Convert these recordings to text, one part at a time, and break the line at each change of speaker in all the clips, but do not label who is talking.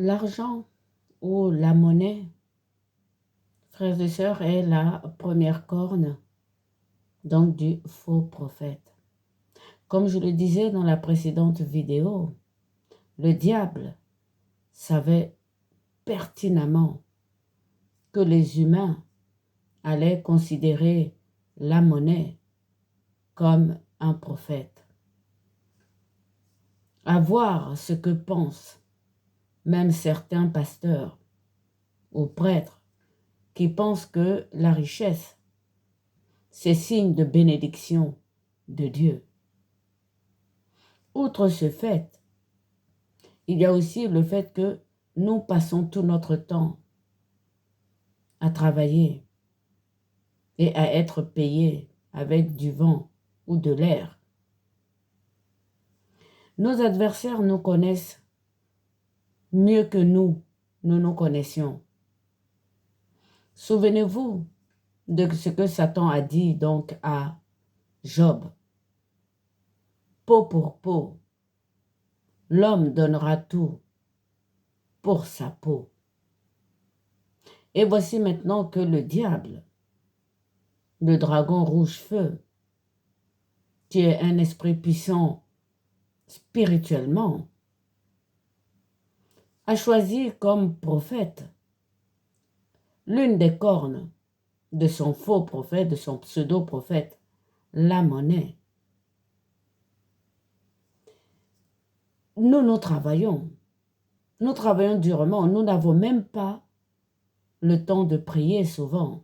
L'argent ou la monnaie, frères et sœurs, est la première corne donc du faux prophète. Comme je le disais dans la précédente vidéo, le diable savait pertinemment que les humains allaient considérer la monnaie comme un prophète. À voir ce que pensent même certains pasteurs ou prêtres qui pensent que la richesse, c'est signe de bénédiction de Dieu. Outre ce fait, il y a aussi le fait que nous passons tout notre temps à travailler et à être payés avec du vent ou de l'air. Nos adversaires nous connaissent mieux que nous nous connaissions. Souvenez-vous de ce que Satan a dit donc à Job. Peau pour peau, l'homme donnera tout pour sa peau. Et voici maintenant que le diable, le dragon rouge-feu, qui est un esprit puissant spirituellement, a choisi comme prophète l'une des cornes de son faux prophète, de son pseudo-prophète, la monnaie. Nous travaillons durement, nous n'avons même pas le temps de prier souvent.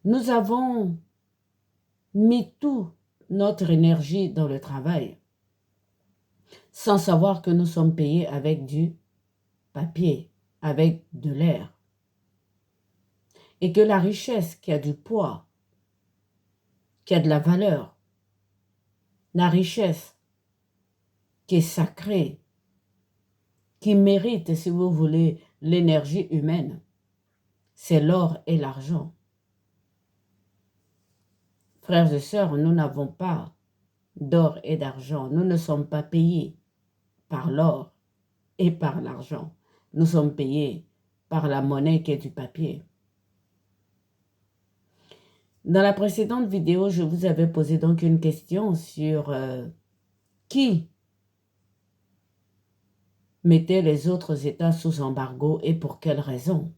Nous avons mis toute notre énergie dans le travail, sans savoir que nous sommes payés avec du papier, avec de l'air. Et que la richesse qui a du poids, qui a de la valeur, la richesse qui est sacrée, qui mérite, si vous voulez, l'énergie humaine, c'est l'or et l'argent. Frères et sœurs, nous n'avons pas d'or et d'argent. Nous ne sommes pas payés par l'or et par l'argent. Nous sommes payés par la monnaie qui est du papier. Dans la précédente vidéo, je vous avais posé donc une question sur qui mettait les autres États sous embargo et pour quelles raisons.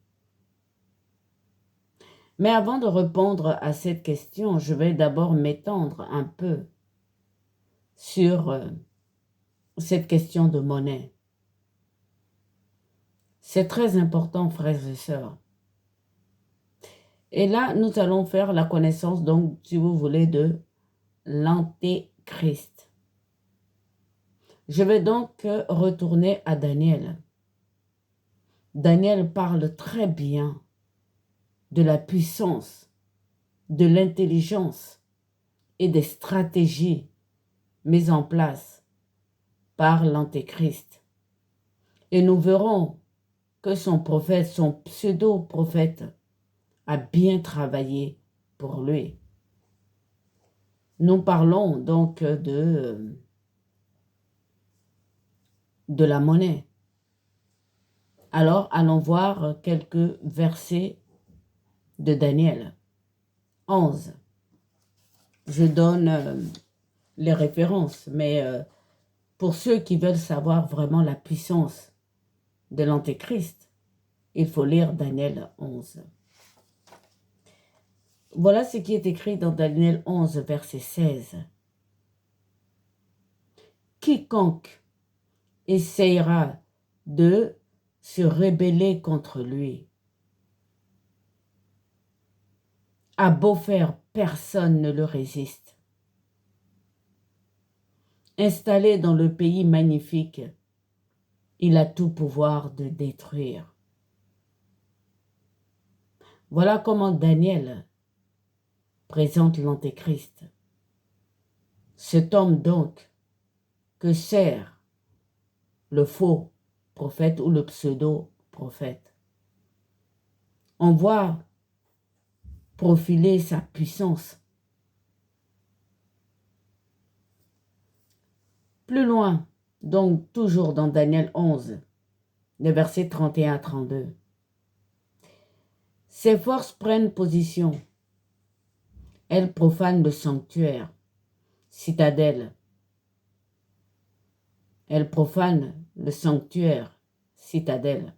Mais avant de répondre à cette question, je vais d'abord m'étendre un peu sur cette question de monnaie. C'est très important, frères et sœurs. Et là, nous allons faire la connaissance, donc, si vous voulez, de l'Antéchrist. Je vais donc retourner à Daniel. Daniel parle très bien de la puissance, de l'intelligence et des stratégies mises en place par l'Antéchrist. Et nous verrons que son prophète, son pseudo-prophète, a bien travaillé pour lui. Nous parlons donc de la monnaie. Alors, allons voir quelques versets de Daniel 11. Je donne les références, mais pour ceux qui veulent savoir vraiment la puissance de l'Antéchrist, il faut lire Daniel 11. Voilà ce qui est écrit dans Daniel 11, verset 16. Quiconque essayera de se rebeller contre lui a beau faire, personne ne le résiste. Installé dans le pays magnifique, il a tout pouvoir de détruire. Voilà comment Daniel présente l'Antéchrist. Cet homme donc que sert le faux prophète ou le pseudo-prophète. On voit profiler sa puissance. Plus loin, Donc, toujours dans Daniel 11, les versets 31 à 32. Ces forces prennent position. Elles profanent le sanctuaire, citadelle. Elles profanent le sanctuaire, citadelle,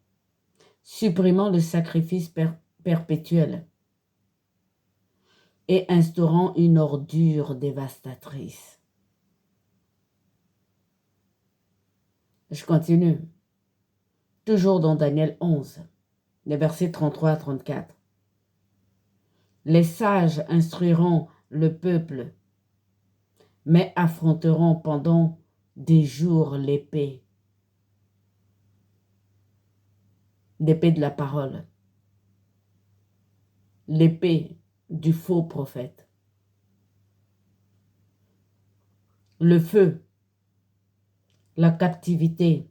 supprimant le sacrifice perpétuel et instaurant une ordure dévastatrice. Je continue. Toujours dans Daniel 11, les versets 33 à 34. Les sages instruiront le peuple, mais affronteront pendant des jours l'épée de la parole, l'épée du faux prophète, le feu, la captivité.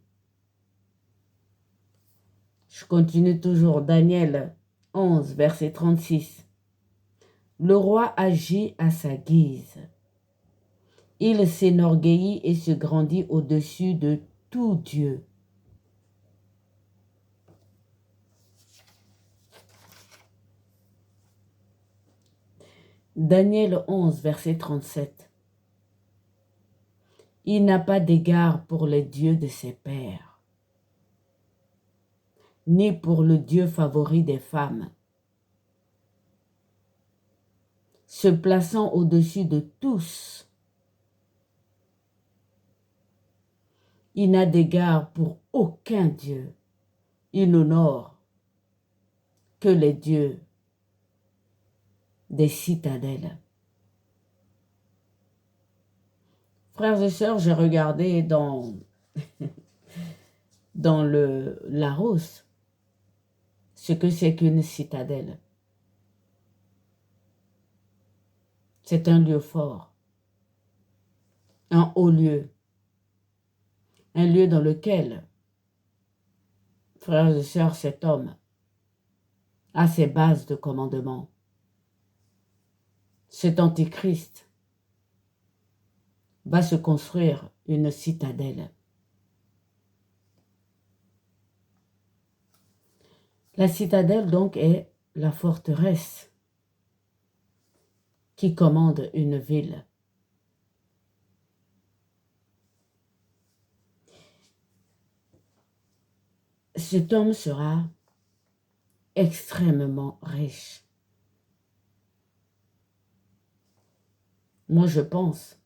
Je continue toujours, Daniel 11, verset 36. Le roi agit à sa guise. Il s'énorgueillit et se grandit au-dessus de tout Dieu. Daniel 11, verset 37. Il n'a pas d'égard pour les dieux de ses pères, ni pour le Dieu favori des femmes. Se plaçant au-dessus de tous, il n'a d'égard pour aucun Dieu. Il n'honore que les dieux des citadelles. Frères et sœurs, j'ai regardé dans le Larousse ce que c'est qu'une citadelle. C'est un lieu fort, un haut lieu, un lieu dans lequel, frères et sœurs, cet homme a ses bases de commandement. Cet antichrist va se construire une citadelle. La citadelle, donc, est la forteresse qui commande une ville. Cet homme sera extrêmement riche. Moi, je pense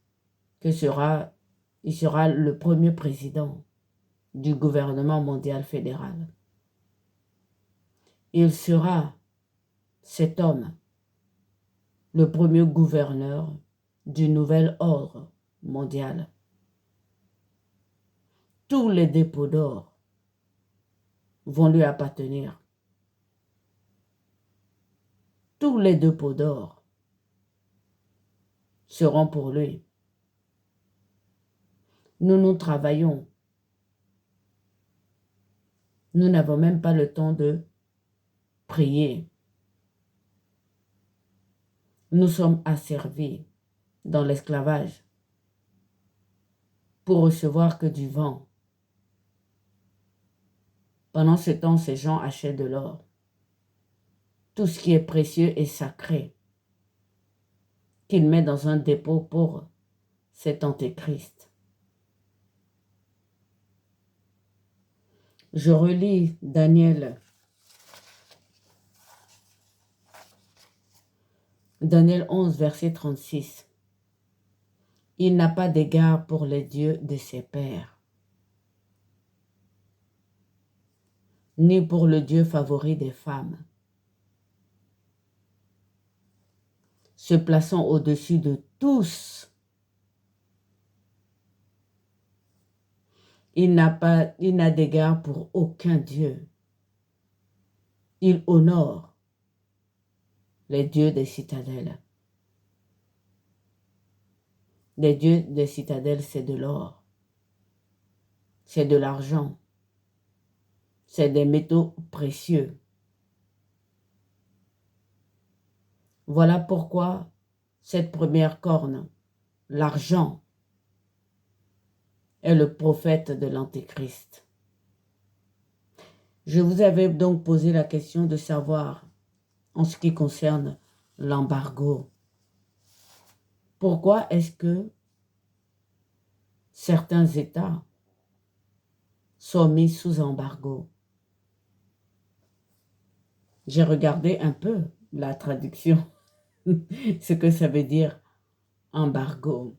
qu'il sera le premier président du gouvernement mondial fédéral. Il sera, cet homme, le premier gouverneur du nouvel ordre mondial. Tous les dépôts d'or vont lui appartenir. Tous les dépôts d'or seront pour lui. Nous travaillons. Nous n'avons même pas le temps de prier. Nous sommes asservis dans l'esclavage pour recevoir que du vent. Pendant ce temps, ces gens achètent de l'or. Tout ce qui est précieux et sacré qu'il met dans un dépôt pour cet antéchrist. Je relis Daniel 11, verset 36. Il n'a pas d'égard pour les dieux de ses pères, ni pour le Dieu favori des femmes. Se plaçant au-dessus de tous, il n'a d'égard pour aucun Dieu. Il honore les dieux des citadelles. Les dieux des citadelles, c'est de l'or, c'est de l'argent, c'est des métaux précieux. Voilà pourquoi cette première corne, l'argent, est le prophète de l'Antéchrist. Je vous avais donc posé la question de savoir, en ce qui concerne l'embargo, pourquoi est-ce que certains États sont mis sous embargo? J'ai regardé un peu la traduction, ce que ça veut dire embargo.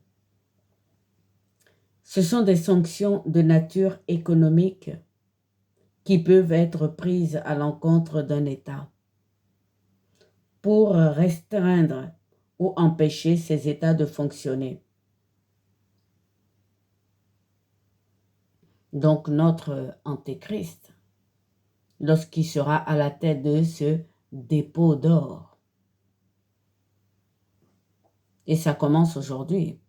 Ce sont des sanctions de nature économique qui peuvent être prises à l'encontre d'un État pour restreindre ou empêcher ces États de fonctionner. Donc notre Antéchrist, lorsqu'il sera à la tête de ce dépôt d'or, et ça commence aujourd'hui,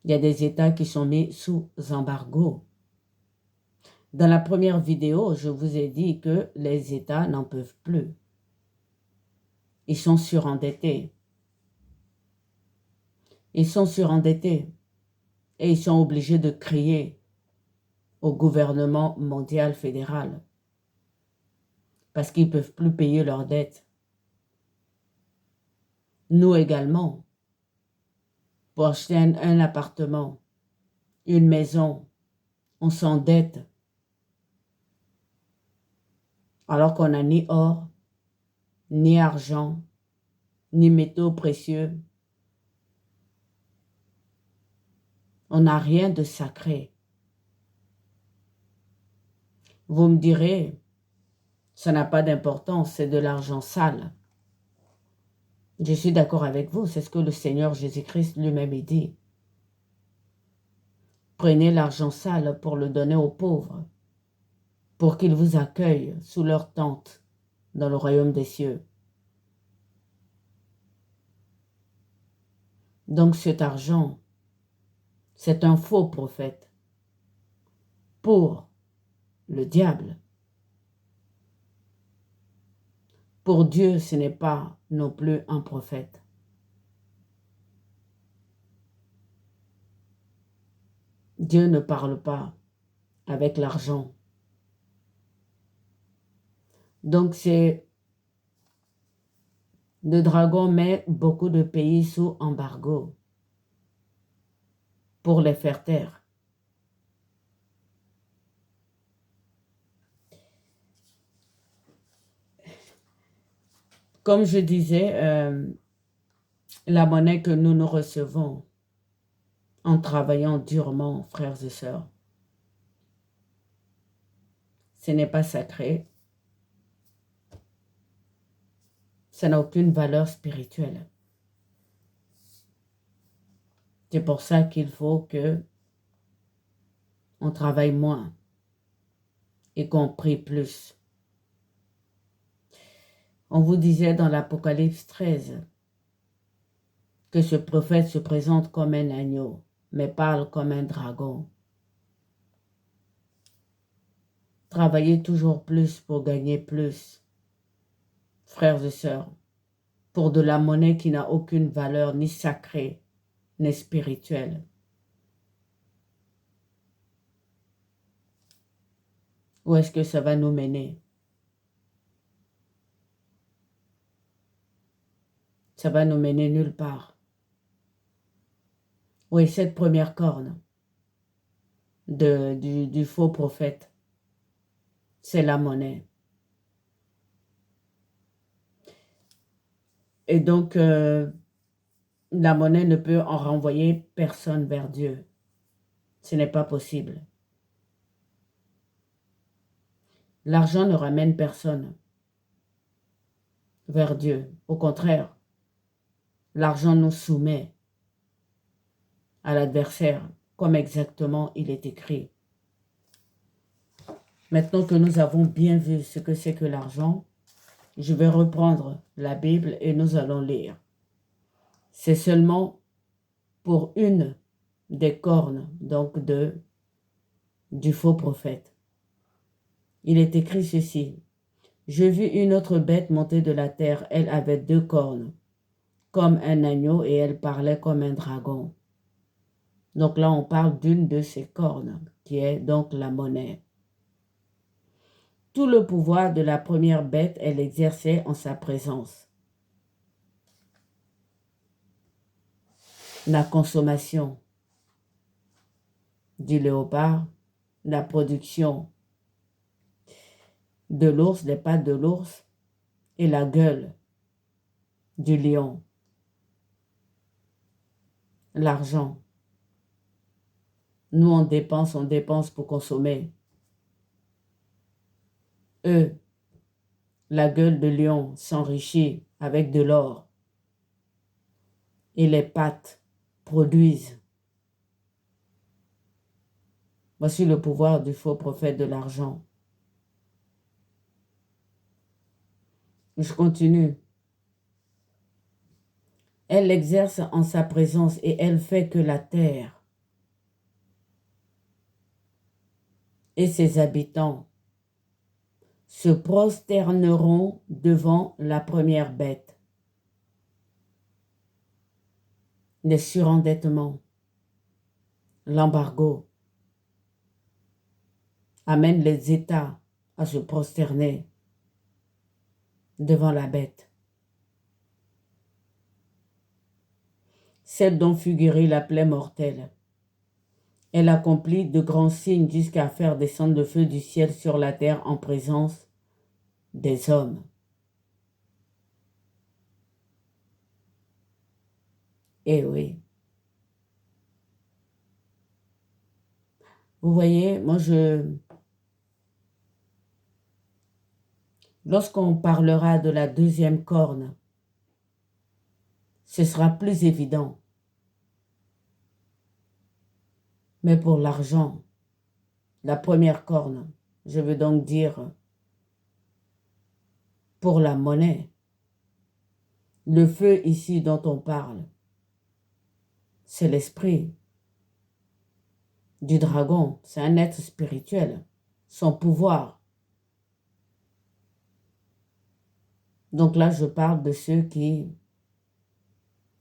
il y a des États qui sont mis sous embargo. Dans la première vidéo, je vous ai dit que les États n'en peuvent plus. Ils sont surendettés. Ils sont surendettés et ils sont obligés de crier au gouvernement mondial fédéral parce qu'ils ne peuvent plus payer leurs dettes. Nous également, pour acheter un appartement, une maison, on s'endette alors qu'on n'a ni or, ni argent, ni métaux précieux. On n'a rien de sacré. Vous me direz, ça n'a pas d'importance, c'est de l'argent sale. Je suis d'accord avec vous, c'est ce que le Seigneur Jésus-Christ lui-même dit. Prenez l'argent sale pour le donner aux pauvres, pour qu'ils vous accueillent sous leur tente dans le royaume des cieux. Donc cet argent, c'est un faux prophète pour le diable. Pour Dieu, ce n'est pas non plus un prophète. Dieu ne parle pas avec l'argent. Donc c'est le dragon met beaucoup de pays sous embargo pour les faire taire. Comme je disais, la monnaie que nous recevons en travaillant durement, frères et sœurs, ce n'est pas sacré. Ça n'a aucune valeur spirituelle. C'est pour ça qu'il faut que on travaille moins et qu'on prie plus. On vous disait dans l'Apocalypse 13 que ce prophète se présente comme un agneau, mais parle comme un dragon. Travaillez toujours plus pour gagner plus, frères et sœurs, pour de la monnaie qui n'a aucune valeur ni sacrée, ni spirituelle. Où est-ce que ça va nous mener? Ça va nous mener nulle part. Oui, cette première corne du faux prophète, c'est la monnaie. Et donc, la monnaie ne peut en renvoyer personne vers Dieu. Ce n'est pas possible. L'argent ne ramène personne vers Dieu. Au contraire, l'argent nous soumet à l'adversaire, comme exactement il est écrit. Maintenant que nous avons bien vu ce que c'est que l'argent, je vais reprendre la Bible et nous allons lire. C'est seulement pour une des cornes, donc du faux prophète. Il est écrit ceci. Je vis une autre bête monter de la terre. Elle avait 2 cornes, comme un agneau, et elle parlait comme un dragon. Donc là, on parle d'une de ces cornes, qui est donc la monnaie. Tout le pouvoir de la première bête, elle exerçait en sa présence. La consommation du léopard, la production de l'ours, des pattes de l'ours et la gueule du lion. L'argent. Nous, on dépense pour consommer. Eux, la gueule de lion s'enrichit avec de l'or et les pattes produisent. Voici le pouvoir du faux prophète de l'argent. Je continue. Elle l'exerce en sa présence et elle fait que la terre et ses habitants se prosterneront devant la première bête. Les surendettements, l'embargo amènent les États à se prosterner devant la bête. Celle dont fut guérie la plaie mortelle. Elle accomplit de grands signes jusqu'à faire descendre le feu du ciel sur la terre en présence des hommes. Eh oui. Vous voyez, lorsqu'on parlera de la deuxième corne, ce sera plus évident. Mais pour l'argent, la première corne, je veux donc dire pour la monnaie, le feu ici dont on parle, c'est l'esprit du dragon, c'est un être spirituel, son pouvoir. Donc là, je parle de ceux qui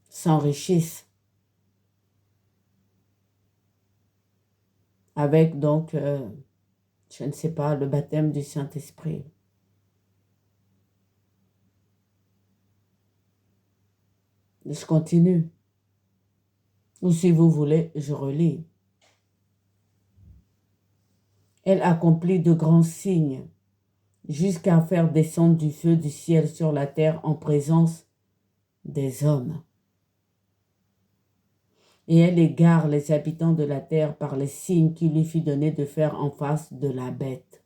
s'enrichissent avec donc, je ne sais pas, le baptême du Saint-Esprit. Je continue. Ou si vous voulez, je relis. Elle accomplit de grands signes jusqu'à faire descendre du feu du ciel sur la terre en présence des hommes. Et elle égare les habitants de la terre par les signes qui lui fut donné de faire en face de la bête.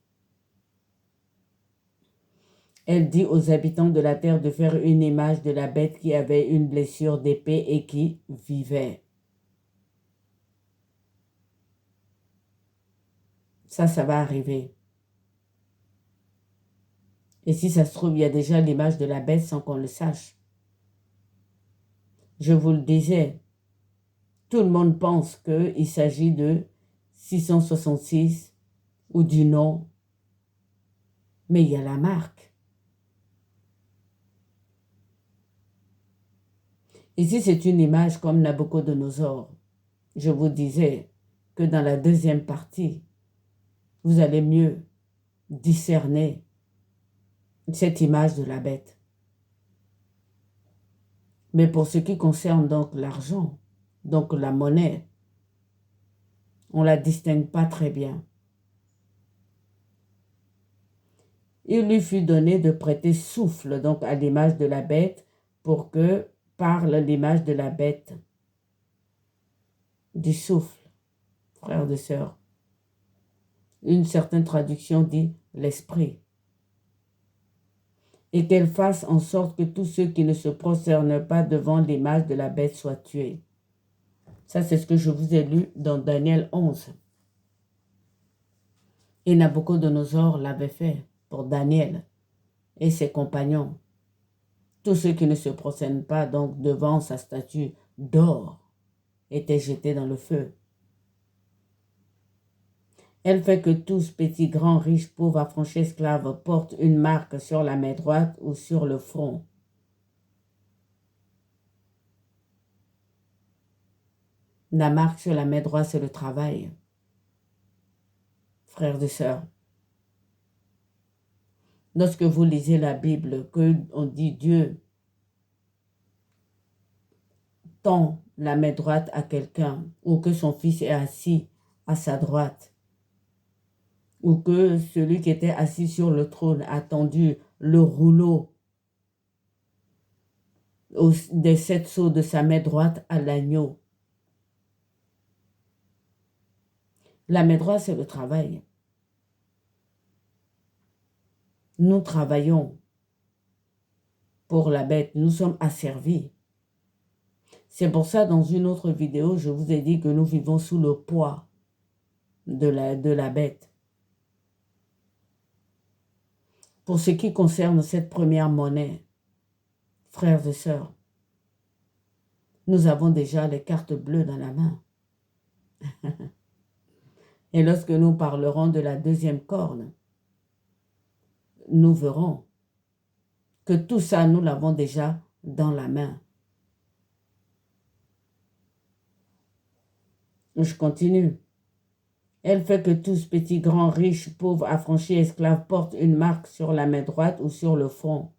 Elle dit aux habitants de la terre de faire une image de la bête qui avait une blessure d'épée et qui vivait. Ça va arriver. Et si ça se trouve, il y a déjà l'image de la bête sans qu'on le sache. Je vous le disais, tout le monde pense qu'il s'agit de 666 ou du nom, mais il y a la marque. Ici, c'est une image comme Nabucodonosor. Je vous disais que dans la deuxième partie, vous allez mieux discerner cette image de la bête. Mais pour ce qui concerne donc l'argent, donc la monnaie, on ne la distingue pas très bien. Il lui fut donné de prêter souffle donc à l'image de la bête pour que parle l'image de la bête. Du souffle, frères et sœurs. Une certaine traduction dit l'esprit. Et qu'elle fasse en sorte que tous ceux qui ne se prosternent pas devant l'image de la bête soient tués. Ça, c'est ce que je vous ai lu dans Daniel 11. Et Nabucodonosor l'avait fait pour Daniel et ses compagnons. Tous ceux qui ne se prosternent pas donc devant sa statue d'or étaient jetés dans le feu. Elle fait que tous, petits, grands, riches, pauvres, affranchis, esclaves, portent une marque sur la main droite ou sur le front. La marque sur la main droite, c'est le travail. Frères et sœurs, lorsque vous lisez la Bible, qu'on dit Dieu tend la main droite à quelqu'un, ou que son fils est assis à sa droite, ou que celui qui était assis sur le trône a tendu le rouleau des 7 sceaux de sa main droite à l'agneau. La main droite, c'est le travail. Nous travaillons pour la bête, nous sommes asservis. C'est pour ça, dans une autre vidéo, je vous ai dit que nous vivons sous le poids de la bête. Pour ce qui concerne cette première monnaie, frères et sœurs, nous avons déjà les cartes bleues dans la main. Et lorsque nous parlerons de la deuxième corne, nous verrons que tout ça, nous l'avons déjà dans la main. Je continue. Elle fait que tous, petits, grands, riches, pauvres, affranchis, esclaves, portent une marque sur la main droite ou sur le front,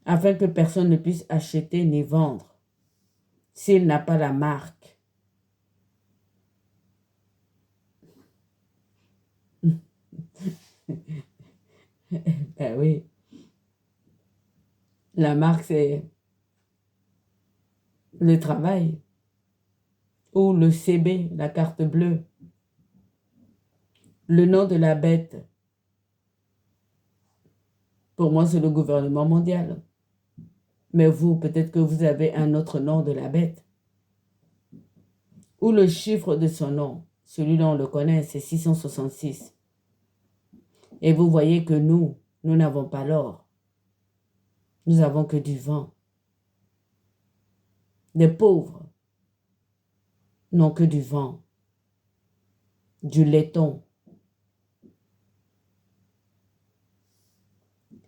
afin que personne ne puisse acheter ni vendre s'il n'a pas la marque. Ben oui. La marque, c'est le travail. Ou le CB, la carte bleue. Le nom de la bête, pour moi, c'est le gouvernement mondial. Mais vous, peut-être que vous avez un autre nom de la bête. Ou le chiffre de son nom. Celui-là, on le connaît, c'est 666. Et vous voyez que nous n'avons pas l'or. Nous avons que du vent. Les pauvres n'ont que du vent, du laiton.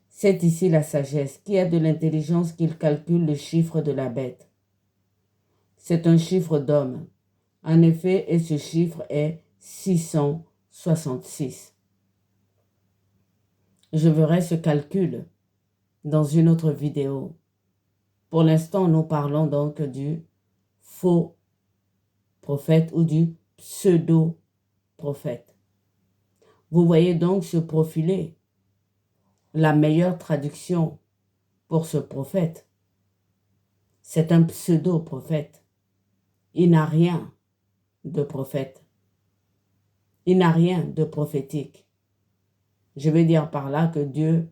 C'est ici la sagesse. Qui a de l'intelligence qu'il calcule le chiffre de la bête? C'est un chiffre d'homme. En effet, et ce chiffre est 666. Je verrai ce calcul dans une autre vidéo. Pour l'instant, nous parlons donc du faux prophète ou du pseudo-prophète. Vous voyez donc se profiler la meilleure traduction pour ce prophète. C'est un pseudo-prophète. Il n'a rien de prophète. Il n'a rien de prophétique. Je veux dire par là que Dieu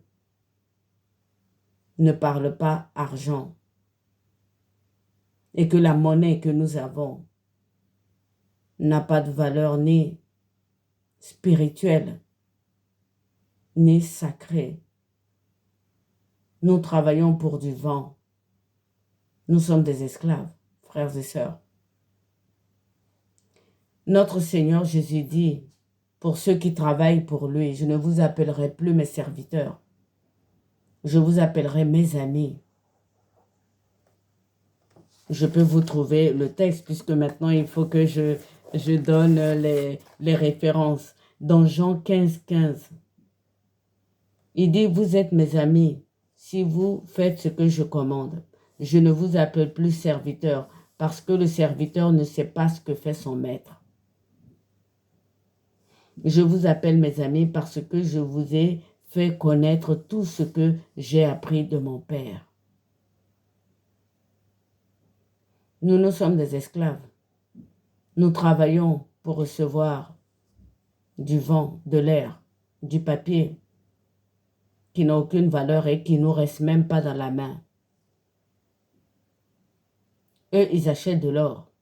ne parle pas argent et que la monnaie que nous avons n'a pas de valeur ni spirituelle ni sacrée. Nous travaillons pour du vent. Nous sommes des esclaves, frères et sœurs. Notre Seigneur Jésus dit, pour ceux qui travaillent pour lui, je ne vous appellerai plus mes serviteurs. Je vous appellerai mes amis. Je peux vous trouver le texte, puisque maintenant il faut que je donne les références. Dans Jean 15, 15, il dit, vous êtes mes amis si vous faites ce que je commande. Je ne vous appelle plus serviteur, parce que le serviteur ne sait pas ce que fait son maître. Je vous appelle mes amis parce que je vous ai fait connaître tout ce que j'ai appris de mon Père. Nous sommes des esclaves. Nous travaillons pour recevoir du vent, de l'air, du papier qui n'a aucune valeur et qui ne nous reste même pas dans la main. Eux, ils achètent de l'or,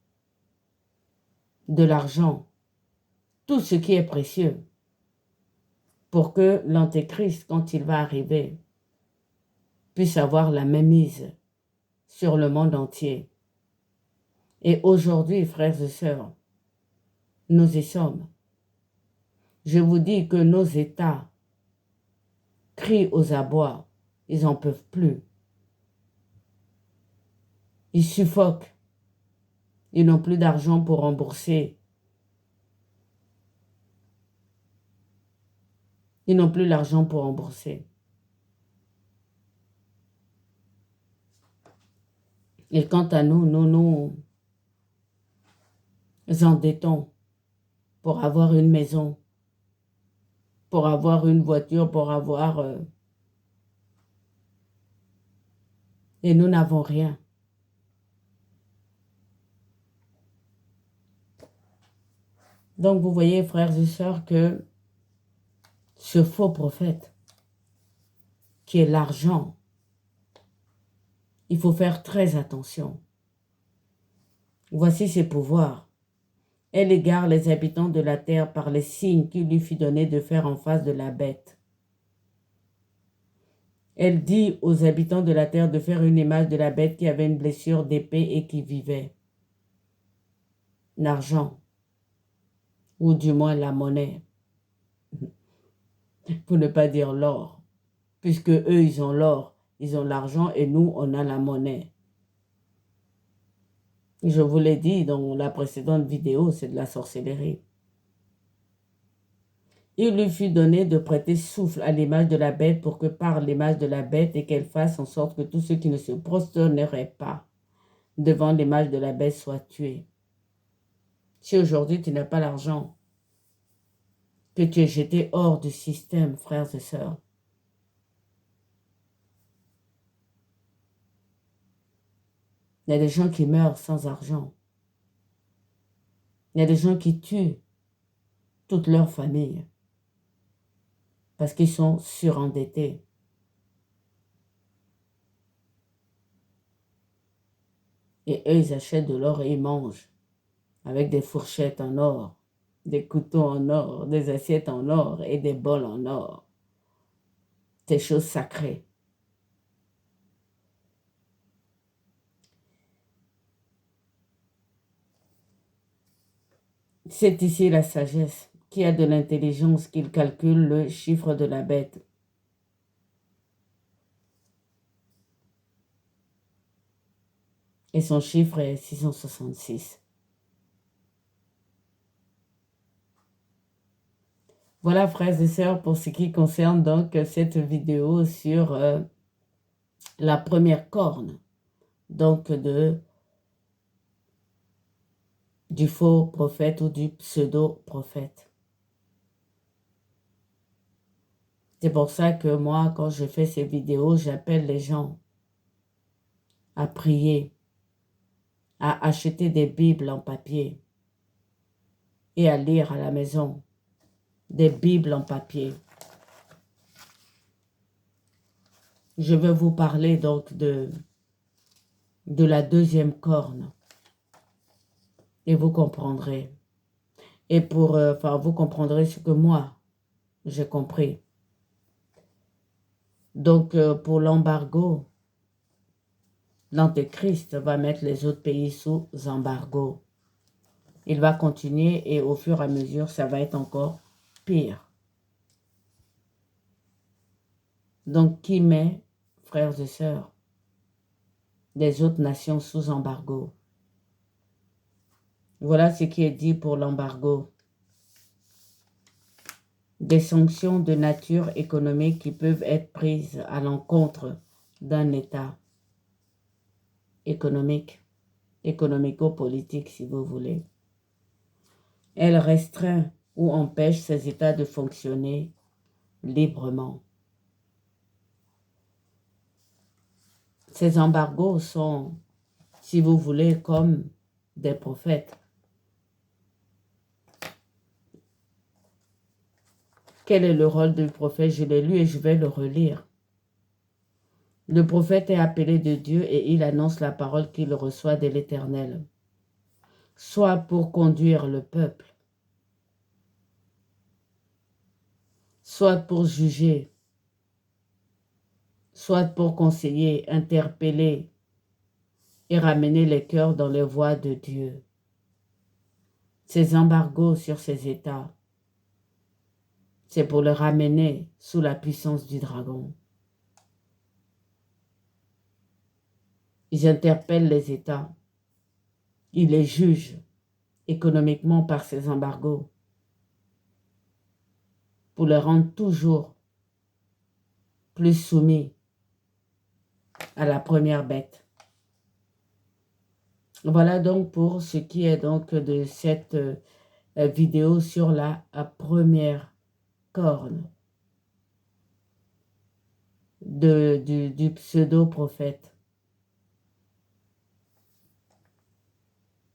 de l'argent, tout ce qui est précieux pour que l'Antéchrist, quand il va arriver, puisse avoir la mainmise sur le monde entier. Et aujourd'hui, frères et sœurs, nous y sommes. Je vous dis que nos États crient aux abois, ils n'en peuvent plus. Ils suffoquent. Ils n'ont plus d'argent pour rembourser. Ils n'ont plus l'argent pour rembourser. Et quant à nous, nous nous endettons pour avoir une maison, pour avoir une voiture, pour avoir... et nous n'avons rien. Donc vous voyez, frères et sœurs, que ce faux prophète, qui est l'argent, il faut faire très attention. Voici ses pouvoirs. Elle égare les habitants de la terre par les signes qu'il lui fut donné de faire en face de la bête. Elle dit aux habitants de la terre de faire une image de la bête qui avait une blessure d'épée et qui vivait. L'argent, ou du moins la monnaie, pour ne pas dire l'or, puisque eux, ils ont l'or, ils ont l'argent et nous, on a la monnaie. Je vous l'ai dit dans la précédente vidéo, c'est de la sorcellerie. Il lui fut donné de prêter souffle à l'image de la bête pour que par l'image de la bête et qu'elle fasse en sorte que tous ceux qui ne se prosterneraient pas devant l'image de la bête soient tués. Si aujourd'hui tu n'as pas l'argent, que tu es jeté hors du système, frères et sœurs, il y a des gens qui meurent sans argent. Il y a des gens qui tuent toute leur famille parce qu'ils sont surendettés. Et eux, ils achètent de l'or et ils mangent avec des fourchettes en or, des couteaux en or, des assiettes en or et des bols en or. Ces choses sacrées. C'est ici la sagesse. Qui a de l'intelligence qu'il calcule le chiffre de la bête. Et son chiffre est 666. Voilà, frères et sœurs, pour ce qui concerne donc cette vidéo sur la première corne, donc du faux prophète ou du pseudo-prophète. C'est pour ça que moi, quand je fais ces vidéos, j'appelle les gens à prier, à acheter des Bibles en papier et à lire à la maison des Bibles en papier. Je vais vous parler donc de la deuxième corne et vous comprendrez. Et vous comprendrez ce que moi, j'ai compris. Donc, pour l'embargo, l'Antéchrist va mettre les autres pays sous embargo. Il va continuer et au fur et à mesure, ça va être encore pire. Donc, qui met, frères et sœurs, les autres nations sous embargo? Voilà ce qui est dit pour l'embargo. Des sanctions de nature économique qui peuvent être prises à l'encontre d'un État économique, économico-politique si vous voulez. Elle restreint ou empêche ces États de fonctionner librement. Ces embargos sont, si vous voulez, comme des prophètes. Quel est le rôle du prophète? Je l'ai lu et je vais le relire. Le prophète est appelé de Dieu et il annonce la parole qu'il reçoit de l'Éternel, soit pour conduire le peuple, soit pour juger, soit pour conseiller, interpeller et ramener les cœurs dans les voies de Dieu. Ces embargos sur ces États, c'est pour les ramener sous la puissance du dragon. Ils interpellent les États Il les juge économiquement par ces embargos pour les rendre toujours plus soumis à la première bête. Voilà donc pour ce qui est donc de cette vidéo sur la première corne du pseudo-prophète.